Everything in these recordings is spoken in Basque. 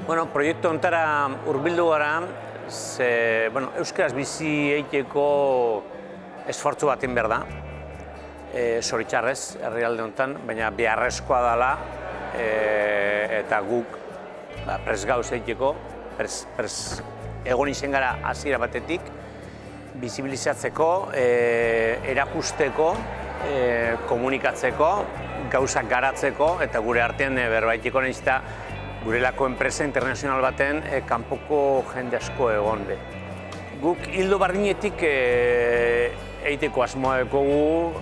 Bueno, proiektu hontara hurbildu gara, euskaraz bizi eiteko esfortzu batin behar da, zoritxarrez, herrialde honetan, baina beharrezkoa dela, eta guk prest gauz eiteko, egon izen gara hasiera batetik, bizibilizatzeko, erakusteko, komunikatzeko, gauzak garatzeko, eta gure artean berbaitiko nahiz eta gurelako enpresa internazional baten kanpoko jende asko egon be. Guk hildo bardinetik eiteko asmoa ekogu,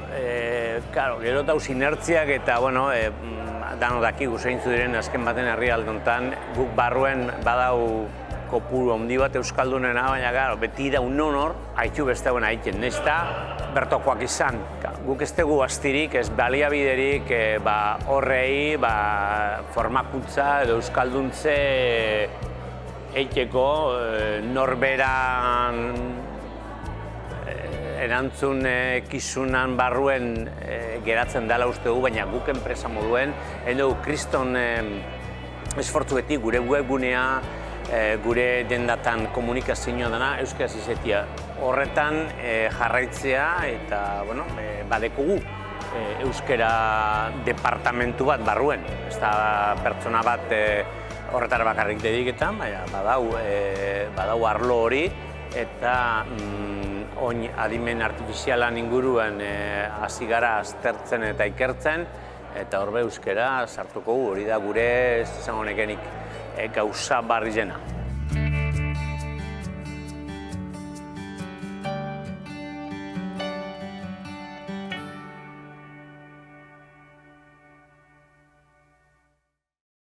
gero dauz inertziak eta, dano dakigu zeintzu diren azken baten herrialde honetan, guk barruen badau kopuru handi bat euskaldunena, baina beti da un honor, haitu beste hauen haiten, nezta bertokoak izan. Guk ez dugu astirik, ez baliabiderik horrei formakuntza edo euskalduntze eiteko norberan erantzun kizunan barruen geratzen dela uste dugu, baina guk enpresa moduen, dugu kriston esfortzuetik gure webgunea, gure dendatan komunikazioa dena euskaraz izatea. Horretan jarraitzea eta badekugu euskara departamentu bat barruen. Ez da pertsona bat horretara bakarrik dediketan, baina badau arlo hori eta oin adimen artifizialan inguruan hasi gara aztertzen eta ikertzen, eta horbe euskara sartuko hori da gure ez izango nekenik gauza barri jena.